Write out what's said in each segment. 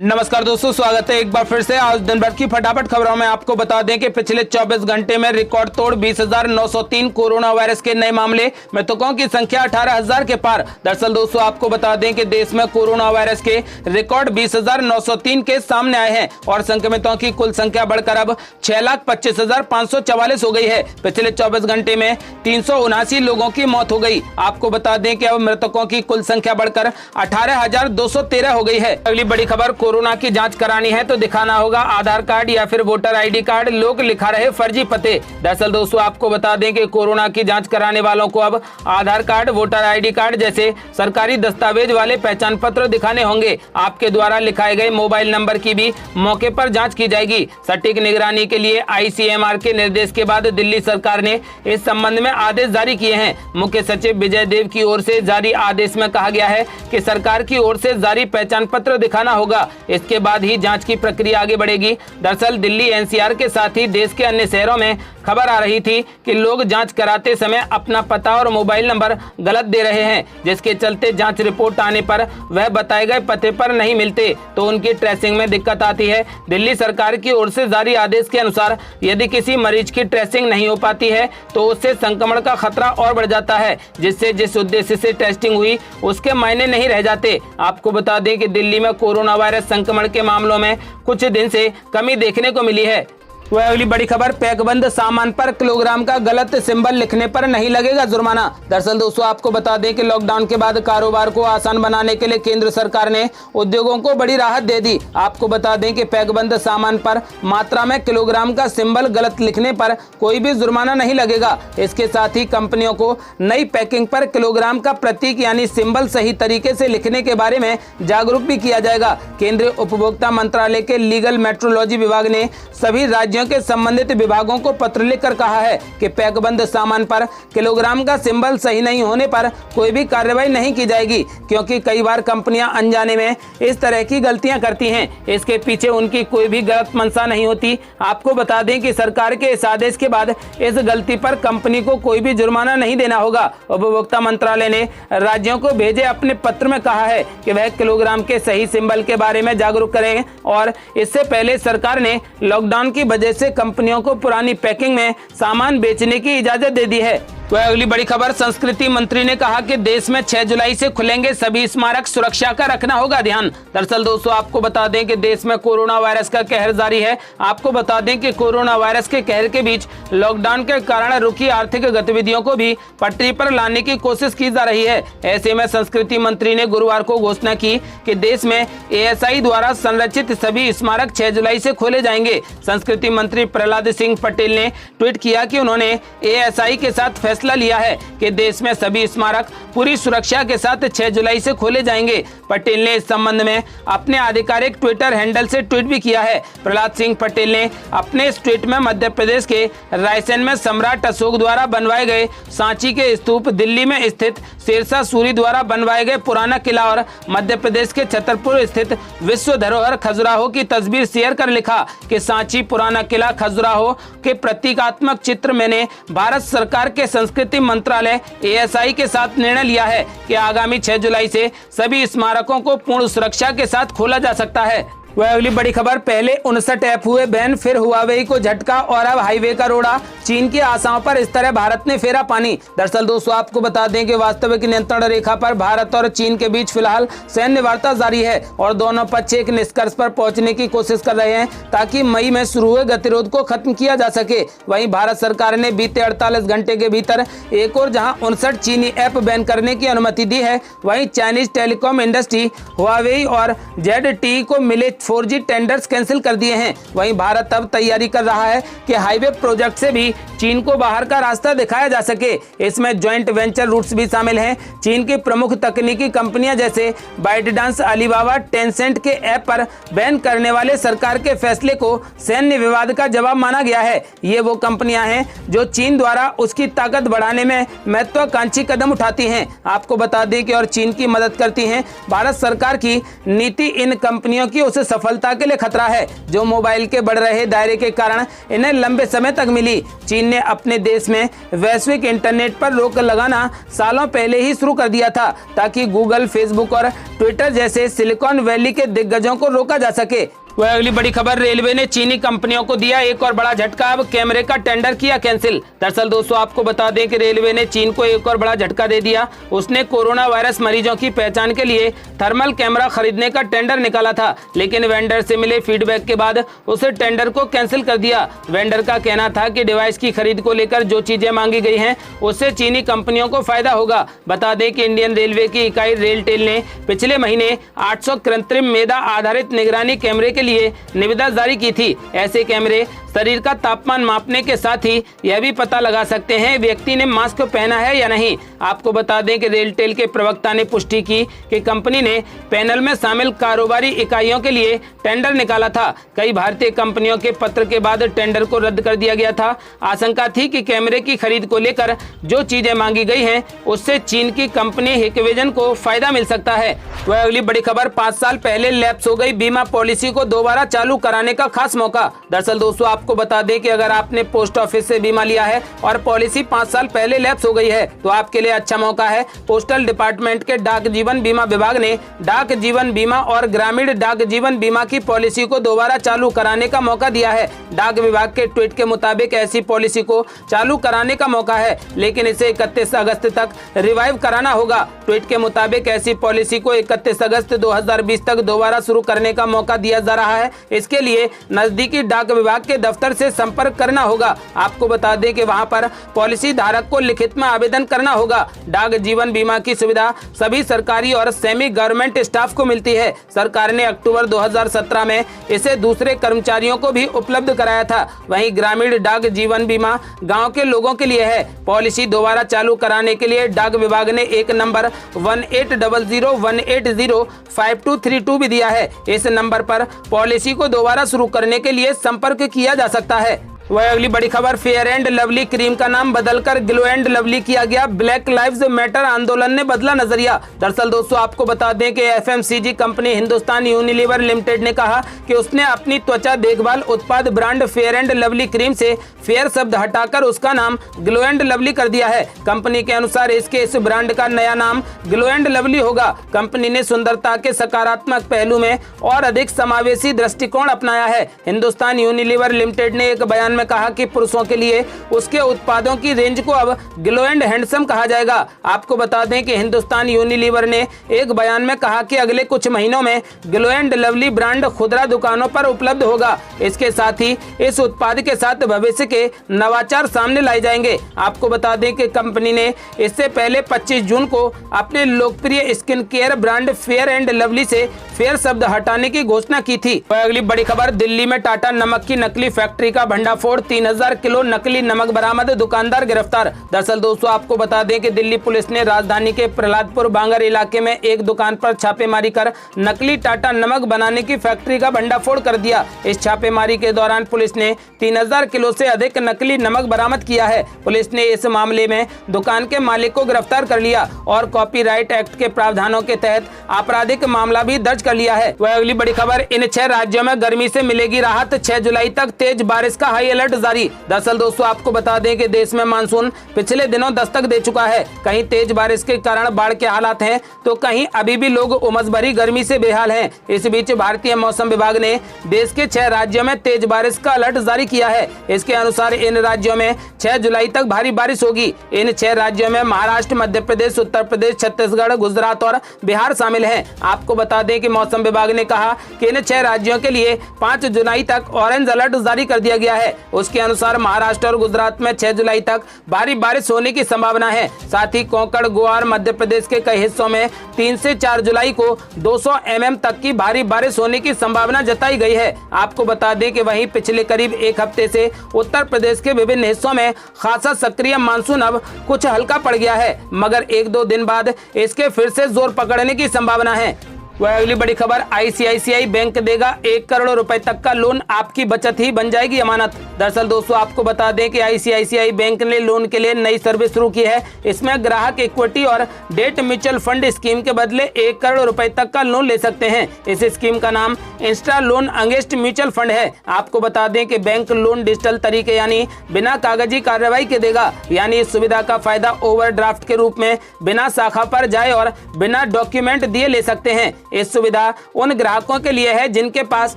नमस्कार दोस्तों, स्वागत है एक बार फिर से। आज दिन भर की फटाफट खबरों में आपको बता दें कि पिछले 24 घंटे में रिकॉर्ड तोड़ 20,903 कोरोना वायरस के नए मामले, मृतकों की संख्या 18,000 के पार। दरअसल दोस्तों आपको बता दें कि देश में कोरोना वायरस के रिकॉर्ड 20,903 केस सामने आए हैं और संक्रमितों की कुल संख्या बढ़कर अब 6,25,544 हो गई है। पिछले 24 घंटे में 379 लोगों की मौत हो गई। आपको बता दें कि अब मृतकों की कुल संख्या बढ़कर 18,213 हो गई है। अगली बड़ी खबर, कोरोना की जांच करानी है तो दिखाना होगा आधार कार्ड या फिर वोटर आईडी कार्ड, लोग लिखा रहे फर्जी पते। दरअसल दोस्तों आपको बता दें कि कोरोना की जांच कराने वालों को अब आधार कार्ड, वोटर आईडी कार्ड जैसे सरकारी दस्तावेज वाले पहचान पत्र दिखाने होंगे। आपके द्वारा लिखाए गए मोबाइल नंबर की भी मौके पर जांच की जाएगी। सटीक निगरानी के लिए ICMR के निर्देश के बाद दिल्ली सरकार ने इस संबंध में आदेश जारी किए हैं। मुख्य सचिव विजय देव की ओर से जारी आदेश में कहा गया है कि सरकार की ओर से जारी पहचान पत्र दिखाना होगा, इसके बाद ही जांच की प्रक्रिया आगे बढ़ेगी। दरअसल दिल्ली NCR के साथ ही देश के अन्य शहरों में खबर आ रही थी कि लोग जांच कराते समय अपना पता और मोबाइल नंबर गलत दे रहे हैं, जिसके चलते जांच रिपोर्ट आने पर वह बताए गए पते पर नहीं मिलते तो उनकी ट्रेसिंग में दिक्कत आती है। दिल्ली सरकार की ओर से जारी आदेश के अनुसार यदि किसी मरीज की ट्रेसिंग नहीं हो पाती है तो उससे संक्रमण का खतरा और बढ़ जाता है, जिससे जिस उद्देश्य से टेस्टिंग हुई उसके मायने नहीं रह जाते। आपको बता दें कि दिल्ली में कोरोना वायरस संक्रमण के मामलों में कुछ दिन से कमी देखने को मिली है। वह अगली बड़ी खबर, पैकबंद सामान पर किलोग्राम का गलत सिंबल लिखने पर नहीं लगेगा जुर्माना। दरअसल दोस्तों आपको बता दें कि लॉकडाउन के बाद कारोबार को आसान बनाने के लिए केंद्र सरकार ने उद्योगों को बड़ी राहत दे दी। आपको बता दें कि पैकबंद सामान पर मात्रा में किलोग्राम का सिंबल गलत लिखने पर कोई भी जुर्माना नहीं लगेगा। इसके साथ ही कंपनियों को नई पैकिंग पर किलोग्राम का प्रतीक यानी सिंबल सही तरीके से लिखने के बारे में जागरूक भी किया जाएगा। केंद्रीय उपभोक्ता मंत्रालय के लीगल मेट्रोलॉजी विभाग ने सभी राज्यों के संबंधित विभागों को पत्र लिखकर कहा है कि पैकबंद सामान पर किलोग्राम का सिंबल सही नहीं होने पर कोई भी कार्रवाई नहीं की जाएगी, क्योंकि कई बार कंपनियां अनजाने में इस तरह की गलतियां करती हैं। इसके पीछे उनकी कोई भी गलत मंशा नहीं होती। आपको बता दें कि सरकार के इस आदेश के बाद इस गलती पर कंपनी को कोई भी जुर्माना नहीं देना होगा। उपभोक्ता मंत्रालय ने राज्यों को भेजे अपने पत्र में कहा है कि वह किलोग्राम के सही सिंबल के बारे में जागरूक करें और इससे पहले सरकार ने लॉकडाउन की वजह से कंपनियों को पुरानी पैकिंग में सामान बेचने की इजाजत दे दी है। वह अगली बड़ी खबर, संस्कृति मंत्री ने कहा कि देश में 6 जुलाई से खुलेंगे सभी स्मारक, सुरक्षा का रखना होगा ध्यान। दरअसल दोस्तों आपको बता दें कि देश में कोरोना वायरस का कहर जारी है। आपको बता दें कि कोरोना वायरस के कहर के बीच लॉकडाउन के कारण रुकी आर्थिक गतिविधियों को भी पटरी पर लाने की कोशिश की जा रही है। ऐसे में संस्कृति मंत्री ने गुरुवार को घोषणा की कि देश में ASI द्वारा संरक्षित सभी स्मारक 6 जुलाई से खोले जाएंगे। संस्कृति मंत्री प्रहलाद सिंह पटेल ने ट्वीट किया कि उन्होंने ASI के साथ फैसला लिया है कि देश में सभी स्मारक पूरी सुरक्षा के साथ 6 जुलाई से खोले जाएंगे। पटेल ने इस संबंध में अपने आधिकारिक ट्विटर हैंडल से ट्वीट भी किया है। प्रहलाद सिंह पटेल ने अपने इस ट्वीट में मध्य प्रदेश के रायसेन में सम्राट अशोक द्वारा बनवाए गए सांची के स्तूप, दिल्ली में स्थित शेरशाह सूरी द्वारा बनवाए गए पुराना किला और मध्य प्रदेश के छतरपुर स्थित विश्व धरोहर खजुराहो की तस्वीर शेयर कर लिखा कि सांची, पुराना किला, खजुराहो के प्रतीकात्मक चित्र मैंने भारत सरकार के संस्कृति मंत्रालय ASI के साथ निर्णय लिया है कि आगामी 6 जुलाई से सभी स्मारकों को पूर्ण सुरक्षा के साथ खोला जा सकता है। वह अगली बड़ी खबर, पहले 59 ऐप हुए बैन, फिर हुआवेई को झटका और अब हाईवे का रोड़ा। चीन की आशाओं पर इस तरह भारत ने फेरा पानी। दरअसल दोस्तों आपको बता दें कि वास्तविक नियंत्रण रेखा पर भारत और चीन के बीच फिलहाल सैन्य वार्ता जारी है और दोनों पक्ष एक निष्कर्ष पर पहुंचने की कोशिश कर रहे हैं ताकि मई में शुरू हुए गतिरोध को खत्म किया जा सके। वहीं भारत सरकार ने बीते 48 घंटे के भीतर एक और जहां 59 चीनी ऐप बैन करने की अनुमति दी है, वहीं चाइनीज टेलीकॉम इंडस्ट्री हुआवेई और ZTE को मिले 4G टेंडर्स कैंसिल कर दिए हैं। वहीं भारत अब तैयारी कर रहा है कि हाईवे प्रोजेक्ट से भी चीन को बाहर का रास्ता दिखाया जा सके। इसमें ज्वाइंट वेंचर रूट्स भी शामिल हैं। चीन की प्रमुख तकनीकी कंपनियां जैसे बाइटडांस, अलीबाबा, टेंसेंट के ऐप पर बैन करने वाले सरकार के फैसले को सैन्य विवाद का जवाब माना गया है। ये वो कंपनियां हैं जो चीन द्वारा उसकी ताकत बढ़ाने में महत्वाकांक्षी कदम उठाती हैं। आपको बता दें कि और चीन की मदद करती हैं। भारत सरकार की नीति इन कंपनियों की उस सफलता के लिए खतरा है जो मोबाइल के बढ़ रहे दायरे के कारण इन्हें लंबे समय तक मिली। चीन ने अपने देश में वैश्विक इंटरनेट पर रोक लगाना सालों पहले ही शुरू कर दिया था, ताकि गूगल, फेसबुक और ट्विटर जैसे सिलिकॉन वैली के दिग्गजों को रोका जा सके। वह अगली बड़ी खबर, रेलवे ने चीनी कंपनियों को दिया एक और बड़ा झटका, अब कैमरे का टेंडर किया कैंसिल। दरअसल दोस्तों आपको बता दें कि रेलवे ने चीन को एक और बड़ा झटका दे दिया। उसने कोरोना वायरस मरीजों की पहचान के लिए थर्मल कैमरा खरीदने का टेंडर निकाला था, लेकिन वेंडर से मिले फीडबैक के बाद उसे टेंडर को कैंसिल कर दिया। वेंडर का कहना था कि डिवाइस की खरीद को लेकर जो चीजें मांगी गई हैं उससे चीनी कंपनियों को फायदा होगा। बता दें कि इंडियन रेलवे की इकाई रेलटेल ने पिछले महीने 800 कृत्रिम मेदा आधारित निगरानी कैमरे के लिए निविदा जारी की थी। ऐसे कैमरे शरीर का तापमान मापने के साथ ही यह भी पता लगा सकते हैं व्यक्ति ने मास्क पहना है या नहीं। आपको बता दें कि रेलटेल के प्रवक्ता ने पुष्टि की कि कंपनी ने पैनल में शामिल कारोबारी इकाइयों के लिए टेंडर निकाला था। कई भारतीय कंपनियों के पत्र के बाद टेंडर को रद्द कर दिया गया था। आशंका थी कि कैमरे की खरीद को लेकर जो चीजें मांगी गई हैं उससे चीन की कंपनी हिकविजन को फायदा मिल सकता है। वह अगली बड़ी खबर, 5 साल पहले लैप्स हो गई बीमा पॉलिसी को दोबारा चालू कराने का खास मौका। दरअसल दोस्तों आपको बता दें कि अगर आपने पोस्ट ऑफिस से बीमा लिया है और पॉलिसी 5 साल पहले लैप्स हो गई है तो आपके लिए अच्छा मौका है। पोस्टल डिपार्टमेंट के डाक जीवन बीमा विभाग ने डाक जीवन बीमा और ग्रामीण डाक जीवन बीमा की पॉलिसी को दोबारा चालू कराने का मौका दिया है। डाक विभाग के ट्वीट के मुताबिक ऐसी पॉलिसी को चालू कराने का मौका है, लेकिन इसे 31 अगस्त तक रिवाइव कराना होगा। ट्वीट के मुताबिक ऐसी पॉलिसी को 31 अगस्त 2020 तक दोबारा शुरू करने का मौका दिया जा रहा है। इसके लिए नजदीकी डाक विभाग के दफ्तर से संपर्क करना होगा। आपको बता दें कि वहां पर पॉलिसी धारक को लिखित में आवेदन करना होगा। डाक जीवन बीमा की सुविधा सभी सरकारी और सेमी गवर्नमेंट स्टाफ को मिलती है। सरकार ने अक्टूबर 2017 में इसे दूसरे कर्मचारियों को भी उपलब्ध कराया था। वहीं ग्रामीण डाक जीवन बीमा गांव के लोगों के लिए है। पॉलिसी दोबारा चालू कराने के लिए डाक विभाग ने एक नंबर 1800-180-5232 भी दिया है। इस नंबर पर पॉलिसी को दोबारा शुरू करने के लिए संपर्क किया जा सकता है। वह अगली बड़ी खबर, फेयर एंड लवली क्रीम का नाम बदलकर ग्लो एंड लवली किया गया। ब्लैक लाइव्स मैटर आंदोलन ने बदला नजरिया। दरअसल दोस्तों आपको बता दें कि FMCG company Hindustan Unilever limited ने कहा कि उसने अपनी त्वचा देखभाल उत्पाद brand fair and lovely cream से फेयर शब्द हटाकर उसका नाम ग्लो एंड लवली कर दिया है। कंपनी के अनुसार इस ब्रांड का नया नाम ग्लो एंड लवली होगा। कंपनी ने सुंदरता के सकारात्मक पहलू में और अधिक समावेशी दृष्टिकोण अपनाया है। हिंदुस्तान यूनिलीवर लिमिटेड ने एक बयान में कहा कि पुरुषों के लिए उसके उत्पादों की रेंज को अब ग्लो एंड हैंडसम कहा जाएगा। आपको बता दें कि हिंदुस्तान यूनिलीवर ने एक बयान में कहा कि अगले कुछ महीनों में ग्लो एंड लवली ब्रांड खुदरा दुकानों पर उपलब्ध होगा। इसके साथ ही इस उत्पाद के साथ भविष्य के नवाचार सामने लाए जाएंगे। आपको बता दें कि कंपनी ने इससे पहले 25 जून को अपने लोकप्रिय skin care brand fair and lovely से फेयर शब्द हटाने की घोषणा की थी। अगली बड़ी खबर, दिल्ली में टाटा नमक की नकली फैक्ट्री का भंडाफोड़, 3000 किलो नकली नमक बरामद, दुकानदार गिरफ्तार। दरअसल दोस्तों आपको बता दें कि दिल्ली पुलिस ने राजधानी के प्रहलादपुर बांगर इलाके में एक दुकान पर छापेमारी कर नकली टाटा नमक बनाने की फैक्ट्री का भंडाफोड़ कर दिया। इस छापेमारी के दौरान पुलिस ने 3000 किलो से अधिक नकली नमक बरामद किया है। पुलिस ने इस मामले में दुकान के मालिक को गिरफ्तार कर लिया और कॉपीराइट एक्ट के प्रावधानों के तहत आपराधिक मामला भी दर्ज कर लिया है। वह अगली बड़ी खबर, इन 6 राज्यों में गर्मी से मिलेगी राहत, 6 जुलाई तक तेज बारिश का हाई अलर्ट जारी। दरअसल दोस्तों आपको बता दें कि देश में मानसून पिछले दिनों दस्तक दे चुका है। कहीं तेज बारिश के कारण बाढ़ के हालात हैं तो कहीं अभी भी लोग उमस भरी गर्मी से बेहाल हैं। इस बीच भारतीय मौसम विभाग ने देश के 6 राज्यों में तेज बारिश का अलर्ट जारी किया है। इसके अनुसार इन राज्यों में 6 जुलाई तक भारी बारिश होगी। इन 6 राज्यों में महाराष्ट्र, मध्य प्रदेश, उत्तर प्रदेश, छत्तीसगढ़, गुजरात और बिहार शामिल हैं। आपको बता दें कि मौसम विभाग ने कहा कि इन 6 राज्यों के लिए 5 जुलाई तक ऑरेंज अलर्ट जारी कर दिया गया है। उसके अनुसार महाराष्ट्र और गुजरात में 6 जुलाई तक भारी बारिश होने की संभावना है। साथ ही कोंकण, गोवा और मध्य प्रदेश के कई हिस्सों में 3 से 4 जुलाई को 200 mm तक की भारी बारिश होने की संभावना जताई गई है। आपको बता दें कि वहीं पिछले करीब एक हफ्ते से उत्तर प्रदेश के विभिन्न हिस्सों में खासा सक्रिय मानसून अब कुछ हल्का पड़ गया है, मगर 1-2 दिन बाद इसके फिर से जोर पकड़ने की संभावना है। वह अगली बड़ी खबर, आईसीआईसीआई बैंक देगा 1 करोड़ रुपए तक का लोन, आपकी बचत ही बन जाएगी अमानत। दरअसल दोस्तों आपको बता दें कि आईसीआईसीआई बैंक ने लोन के लिए नई सर्विस शुरू की है। इसमें ग्राहक इक्विटी और डेट म्यूचुअल फंड स्कीम के बदले 1 करोड़ रुपए तक का लोन ले सकते हैं। इस स्कीम का नाम Insta loan against mutual fund है। आपको बता दें कि बैंक लोन डिजिटल तरीके यानी बिना कागजी कार्रवाई के देगा। यानी इस सुविधा का फायदा ओवरड्राफ्ट के रूप में बिना शाखा पर जाए और बिना डॉक्यूमेंट दिए ले सकते हैं। इस सुविधा उन ग्राहकों के लिए है जिनके पास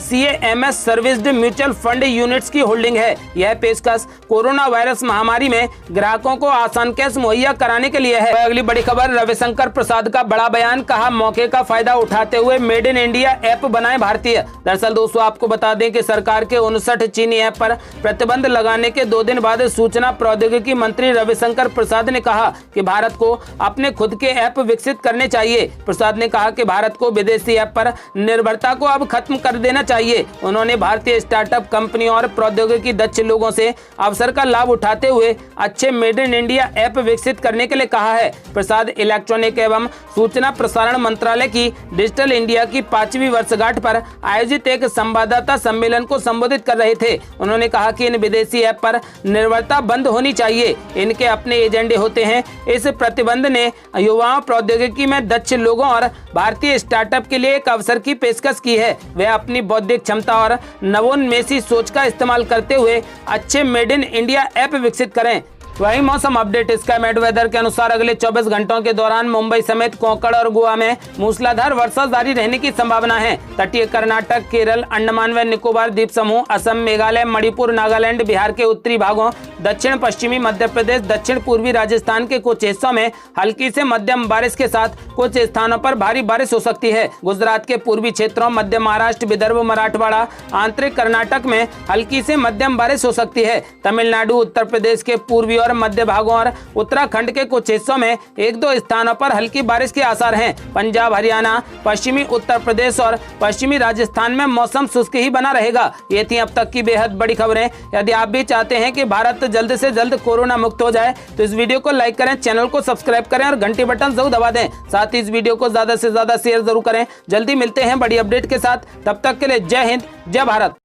CAMS serviced mutual fund units की होल्डिंग है। यह पेशकश कोरोना वायरस महामारी में ग्राहकों को आसान कैश मुहैया कराने के लिए है। अगली बड़ी खबर, रविशंकर प्रसाद का बड़ा बयान, कहा मौके का फायदा उठाते हुए मेड इन इंडिया ऐप बनाए भारतीय। दरअसल दोस्तों आपको बता दें कि सरकार के 59 चीनी ऐप पर प्रतिबंध लगाने के 2 दिन बाद सूचना प्रौद्योगिकी मंत्री रविशंकर प्रसाद ने कहा कि भारत को अपने खुद के ऐप विकसित करने चाहिए। प्रसाद ने कहा कि भारत को विदेशी ऐप पर निर्भरता को अब खत्म कर देना चाहिए। उन्होंने भारतीय स्टार्टअप कंपनियों और प्रौद्योगिकी दक्ष लोगों से अवसर का लाभ उठाते हुए अच्छे मेड इन इंडिया ऐप विकसित करने के लिए कहा है। प्रसाद इलेक्ट्रॉनिक एवं सूचना प्रसारण मंत्रालय की डिजिटल इंडिया की 5वीं वर्षगांठ पर आयोजित एक संवाददाता सम्मेलन को संबोधित कर रहे थे। उन्होंने कहा कि इन विदेशी ऐप पर निर्भरता बंद होनी चाहिए, इनके अपने एजेंडे होते हैं। इस प्रतिबंध ने युवाओं, प्रौद्योगिकी में दक्ष लोगों और भारतीय स्टार्टअप के लिए एक अवसर की पेशकश की है। वे अपनी बौद्धिक क्षमता और नवोन्मेषी सोच का इस्तेमाल करते हुए अच्छे मेड इन इंडिया ऐप विकसित करें। वहीं मौसम अपडेट, स्काईमेट वेदर के अनुसार अगले 24 घंटों के दौरान मुंबई समेत कोंकण और गोवा में मूसलाधार वर्षा जारी रहने की संभावना है। तटीय कर्नाटक, केरल, अंडमान व निकोबार द्वीप समूह, असम, मेघालय, मणिपुर, नागालैंड, बिहार के उत्तरी भागों, दक्षिण पश्चिमी मध्य प्रदेश, दक्षिण पूर्वी राजस्थान के कुछ हिस्सों में हल्की से मध्यम बारिश के साथ कुछ स्थानों पर भारी बारिश हो सकती है। गुजरात के पूर्वी क्षेत्रों, मध्य महाराष्ट्र, विदर्भ, मराठवाड़ा, आंतरिक कर्नाटक में हल्की से मध्यम बारिश हो सकती है। तमिलनाडु, उत्तर प्रदेश के पूर्वी और मध्य भागों और उत्तराखंड के कुछ हिस्सों में 1-2 स्थानों पर हल्की बारिश के आसार हैं। पंजाब, हरियाणा, पश्चिमी उत्तर प्रदेश और पश्चिमी राजस्थान में मौसम शुष्क ही बना रहेगा। ये थी अब तक की बेहद बड़ी खबरें। यदि आप भी चाहते हैं कि भारत जल्द से जल्द कोरोना मुक्त हो जाए तो इस वीडियो को लाइक करें, चैनल को सब्सक्राइब करें और घंटी बटन जरूर दबा दें। साथ ही इस वीडियो को ज्यादा से ज्यादा शेयर जरूर करें। जल्दी मिलते हैं बड़ी अपडेट के साथ, तब तक के लिए जय हिंद, जय भारत।